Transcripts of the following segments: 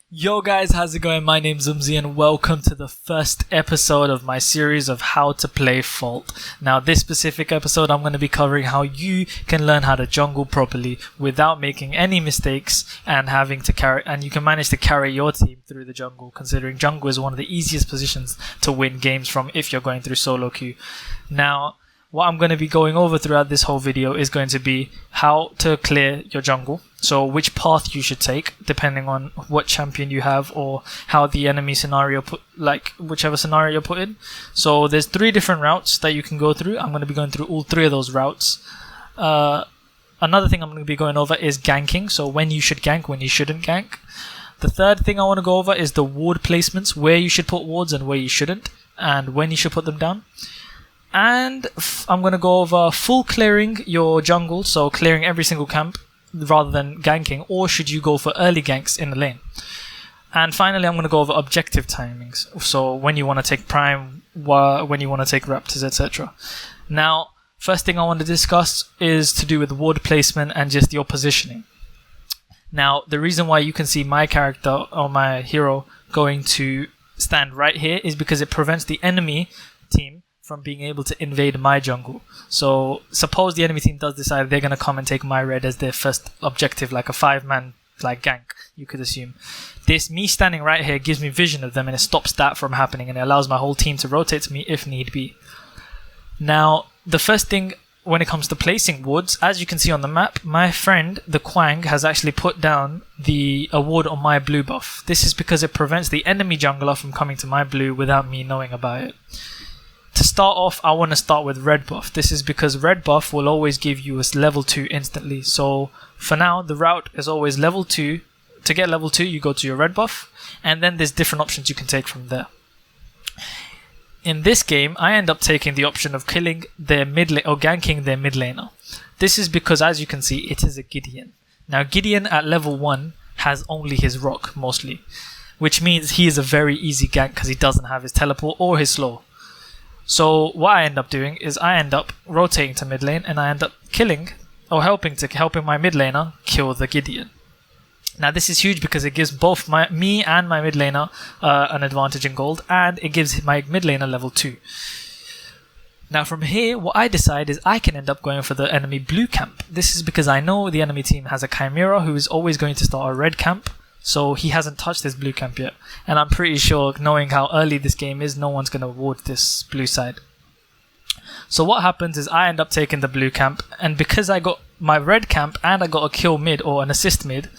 Yo guys, how's it going? My name's Umzi and welcome to the first episode of my series of how to play Fault. Now this specific episode I'm going to be covering how you can learn how to jungle properly without making any mistakes and you can manage to carry your team through the jungle, considering jungle is one of the easiest positions to win games from if you're going through solo queue. Now what I'm going to be going over throughout this whole video is going to be how to clear your jungle. So which path you should take depending on what champion you have or how the enemy scenario whichever scenario you're put in. So there's 3 different routes that you can go through. I'm going to be going through all 3 of those routes. Another thing I'm going to be going over is ganking. So when you should gank, when you shouldn't gank. The third thing I want to go over is the ward placements, where you should put wards and where you shouldn't, and when you should put them down. And I'm going to go over full clearing your jungle, so clearing every single camp rather than ganking, or should you go for early ganks in the lane. And finally I'm going to go over objective timings, so when you want to take prime, when you want to take raptors, etc. Now first thing I want to discuss is to do with ward placement and just your positioning. Now the reason why you can see my character or my hero going to stand right here is because it prevents the enemy team from being able to invade my jungle. So suppose the enemy team does decide they're going to come and take my red as their first objective, like a 5-man like gank, you could assume. Me standing right here gives me vision of them and it stops that from happening, and it allows my whole team to rotate to me if need be. Now the first thing when it comes to placing wards, as you can see on the map, my friend the Quang has actually put down a ward on my blue buff. This is because it prevents the enemy jungler from coming to my blue without me knowing about it. To start off, I want to start with red buff. This is because red buff will always give you a level 2 instantly. So for now, the route is always level 2. To get level 2, you go to your red buff, and then there's different options you can take from there. In this game, I end up taking the option of killing their mid lane or ganking their mid laner. This is because, as you can see, it is a Gideon. Now Gideon at level 1 has only his rock mostly, which means he is a very easy gank because he doesn't have his teleport or his slow. So what I end up doing is I end up rotating to mid lane and I end up killing or helping my mid laner kill the Gideon. Now this is huge because it gives both me and my mid laner an advantage in gold, and it gives my mid laner level 2. Now from here, what I decide is I can end up going for the enemy blue camp. This is because I know the enemy team has a Chimera who is always going to start a red camp. So he hasn't touched this blue camp yet. And I'm pretty sure, knowing how early this game is, no one's going to ward this blue side. So what happens is I end up taking the blue camp. And because I got my red camp and I got a kill mid or an assist mid,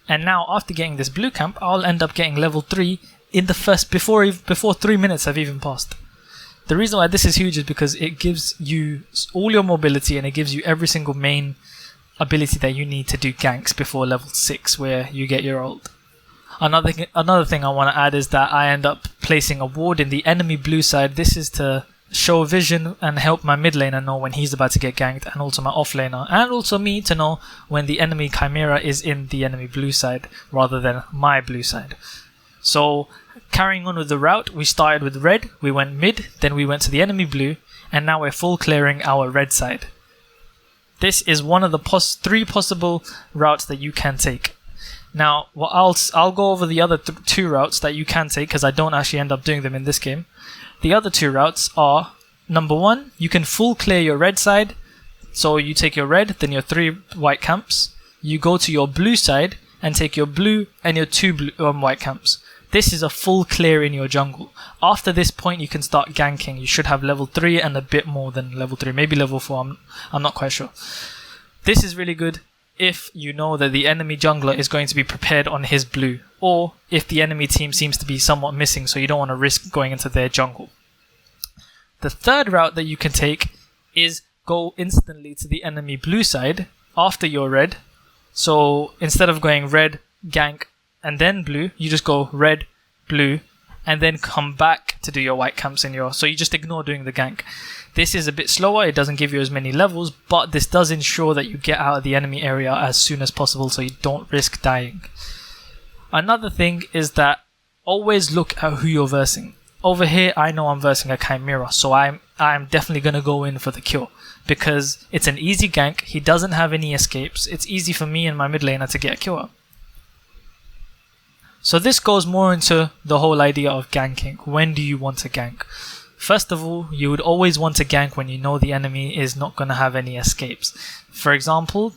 and now after getting this blue camp, I'll end up getting level 3 in the before 3 minutes have even passed. The reason why this is huge is because it gives you all your mobility and it gives you every single main ability that you need to do ganks before level 6 where you get your ult. Another thing I want to add is that I end up placing a ward in the enemy blue side. This is to show vision and help my mid laner know when he's about to get ganked, and also my off laner, and also me to know when the enemy Chimera is in the enemy blue side rather than my blue side. So carrying on with the route, we started with red, we went mid, then we went to the enemy blue, and now we're full clearing our red side. This is one of the 3 possible routes that you can take. Now, I'll go over the other 2 routes that you can take because I don't actually end up doing them in this game. The other 2 routes are, number 1, you can full clear your red side. So you take your red, then your 3 white camps. You go to your blue side and take your blue and your 2 white camps. This is a full clear in your jungle. After this point, you can start ganking. You should have level 3 and a bit more than level 3, maybe level 4, I'm not quite sure. This is really good if you know that the enemy jungler is going to be prepared on his blue, or if the enemy team seems to be somewhat missing, so you don't want to risk going into their jungle. The third route that you can take is go instantly to the enemy blue side after your red. So instead of going red, gank, and then blue, you just go red, blue, and then come back to do your white camps so you just ignore doing the gank. This is a bit slower, it doesn't give you as many levels, but this does ensure that you get out of the enemy area as soon as possible so you don't risk dying. Another thing is that always look at who you're versing. Over here, I know I'm versing a Chimera, so I'm definitely going to go in for the kill because it's an easy gank, he doesn't have any escapes, it's easy for me and my mid laner to get a kill out. So this goes more into the whole idea of ganking. When do you want to gank? First of all, you would always want to gank when you know the enemy is not going to have any escapes. For example,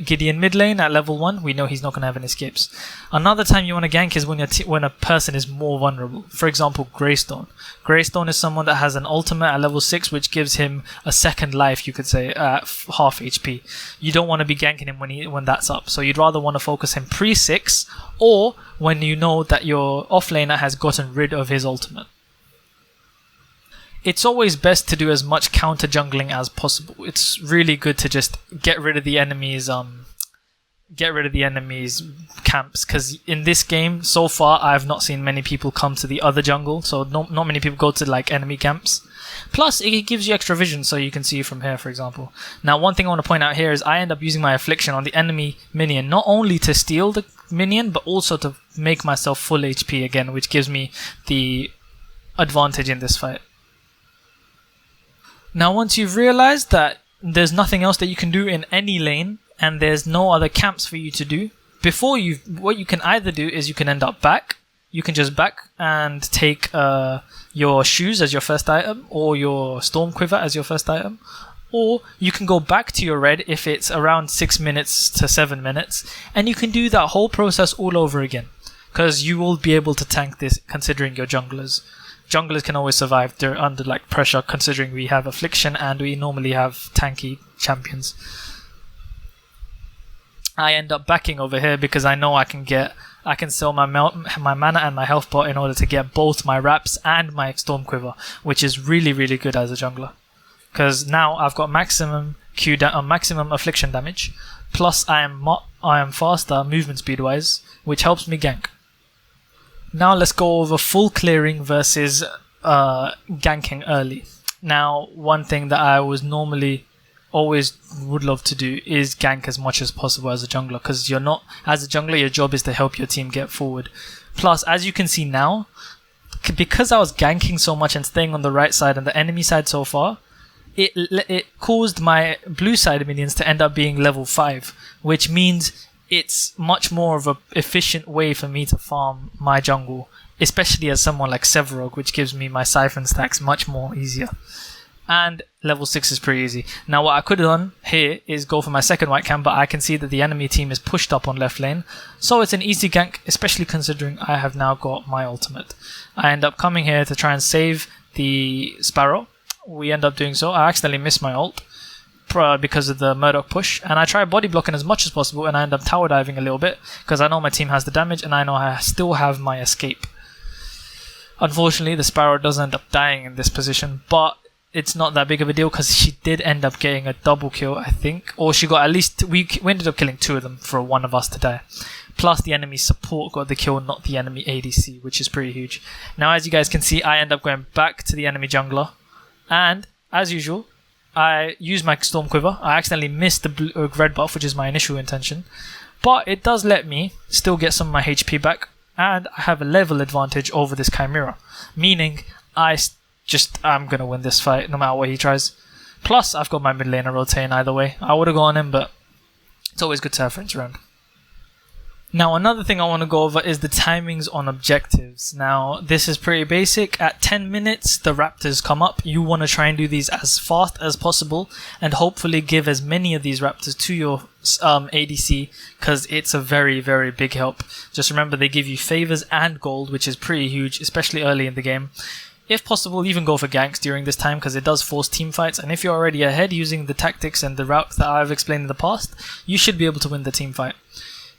Gideon mid lane at level 1, we know he's not going to have any escapes. Another time you want to gank is when a person is more vulnerable. For example, Greystone. Greystone is someone that has an ultimate at level 6 which gives him a second life, you could say, at half HP. You don't want to be ganking him when that's up. So you'd rather want to focus him pre-6 or when you know that your offlaner has gotten rid of his ultimate. It's always best to do as much counter jungling as possible. It's really good to just get rid of the enemy's camps, because in this game so far I've not seen many people come to the other jungle, so not many people go to like enemy camps. Plus it gives you extra vision so you can see from here, for example. Now one thing I want to point out here is I end up using my affliction on the enemy minion, not only to steal the minion but also to make myself full HP again, which gives me the advantage in this fight. Now once you've realized that there's nothing else that you can do in any lane and there's no other camps for you to do, what you can either do is you can end up back. You can just back and take your shoes as your first item, or your storm quiver as your first item, or you can go back to your red if it's around 6 minutes to 7 minutes, and you can do that whole process all over again, because you will be able to tank this considering your junglers. Junglers can always survive under like pressure, considering we have affliction and we normally have tanky champions. I end up backing over here because I know I can sell my mana and my health pot in order to get both my wraps and my storm quiver, which is really good as a jungler. Because now I've got maximum maximum affliction damage, plus I am faster movement speed wise, which helps me gank. Now let's go over full clearing versus ganking early. Now one thing that I was normally always would love to do is gank as much as possible as a jungler, because as a jungler your job is to help your team get forward. Plus, as you can see now, because I was ganking so much and staying on the right side and the enemy side so far, it caused my blue side minions to end up being level 5, which means it's much more of an efficient way for me to farm my jungle, especially as someone like Severog, which gives me my siphon stacks much more easier. And level 6 is pretty easy. Now what I could have done here is go for my second white cam, but I can see that the enemy team is pushed up on left lane, so it's an easy gank, especially considering I have now got my ultimate. I end up coming here to try and save the Sparrow. We end up doing so. I accidentally missed my ult because of the Murdoch push, and I try body blocking as much as possible, and I end up tower diving a little bit because I know my team has the damage and I know I still have my escape. Unfortunately the Sparrow does end up dying in this position, but it's not that big of a deal because she did end up getting a double kill, I think, or she got at least, we ended up killing 2 of them for one of us to die. Plus the enemy support got the kill, not the enemy ADC, which is pretty huge. Now as you guys can see, I end up going back to the enemy jungler, and as usual I use my Storm Quiver. I accidentally missed the red buff, which is my initial intention, but it does let me still get some of my HP back, and I have a level advantage over this Chimera, meaning I'm going to win this fight no matter what he tries. Plus I've got my mid laner rotating either way. I would have gone in, but it's always good to have friends around. Now another thing I want to go over is the timings on objectives. Now this is pretty basic. At 10 minutes the raptors come up. You want to try and do these as fast as possible and hopefully give as many of these raptors to your ADC, because it's a very big help. Just remember they give you favors and gold, which is pretty huge, especially early in the game. If possible, even go for ganks during this time because it does force team fights, and if you're already ahead using the tactics and the routes that I've explained in the past, you should be able to win the team fight.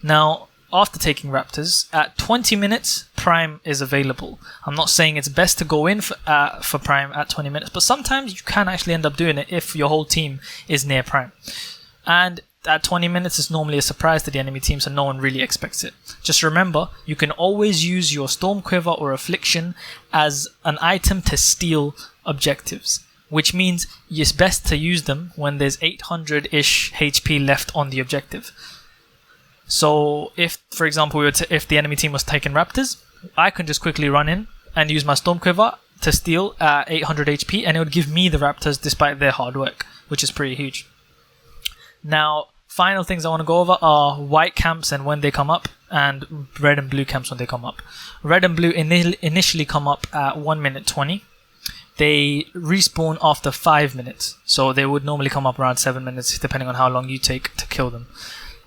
Now after taking raptors, at 20 minutes prime is available. I'm not saying it's best to go in for prime at 20 minutes, but sometimes you can actually end up doing it if your whole team is near prime. And at 20 minutes it's normally a surprise to the enemy team, so no one really expects it. Just remember, you can always use your Storm Quiver or Affliction as an item to steal objectives, which means it's best to use them when there's 800-ish HP left on the objective. So if, for example, if the enemy team was taking raptors, I can just quickly run in and use my Storm Quiver to steal 800 HP, and it would give me the raptors despite their hard work, which is pretty huge. Now, final things I want to go over are white camps and when they come up, and red and blue camps when they come up. Red and blue initially come up at 1 minute 20. They respawn after 5 minutes, so they would normally come up around 7 minutes, depending on how long you take to kill them.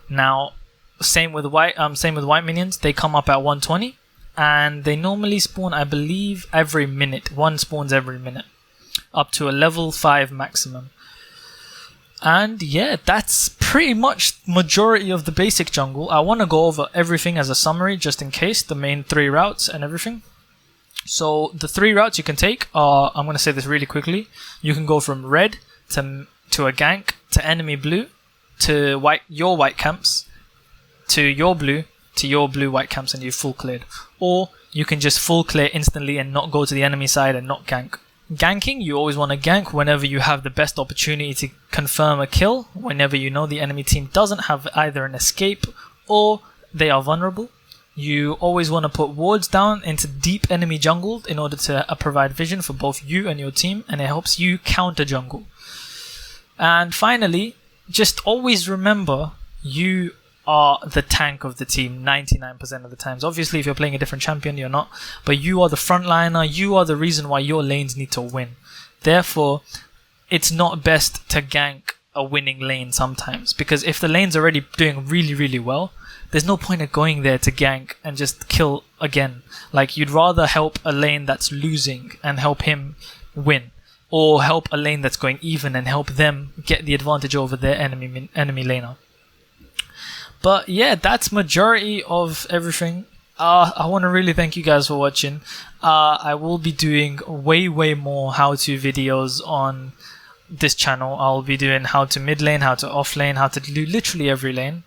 Now, same with white minions. They come up at 120, and they normally spawn, I believe, every minute. One spawns every minute, up to a level 5 maximum. And yeah, that's pretty much majority of the basic jungle. I want to go over everything as a summary, just in case, the main 3 routes and everything. So the 3 routes you can take are, I'm going to say this really quickly. You can go from red to a gank, to enemy blue, to your white camps, to your blue white camps, and you full cleared. Or you can just full clear instantly and not go to the enemy side and not gank. Ganking, you always want to gank whenever you have the best opportunity to confirm a kill, whenever you know the enemy team doesn't have either an escape or they are vulnerable. You always want to put wards down into deep enemy jungle in order to provide vision for both you and your team, and it helps you counter jungle. And finally, just always remember you are the tank of the team 99% of the times. Obviously, if you're playing a different champion, you're not, but you are the frontliner. You are the reason why your lanes need to win. Therefore, it's not best to gank a winning lane sometimes, because if the lane's already doing really, really well, there's no point of going there to gank and just kill again. Like, you'd rather help a lane that's losing and help him win, or help a lane that's going even and help them get the advantage over their enemy laner. But yeah, that's majority of everything. I want to really thank you guys for watching. I will be doing way more how-to videos on this channel. I'll be doing how to mid lane, how to off lane, how to do literally every lane.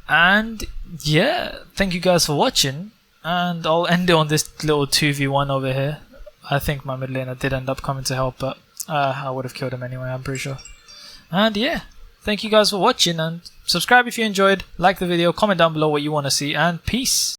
And yeah, thank you guys for watching. And I'll end it on this little 2v1 over here. I think my mid laner did end up coming to help, but I would have killed him anyway, I'm pretty sure. And yeah, thank you guys for watching, and subscribe if you enjoyed, like the video, comment down below what you want to see, and peace.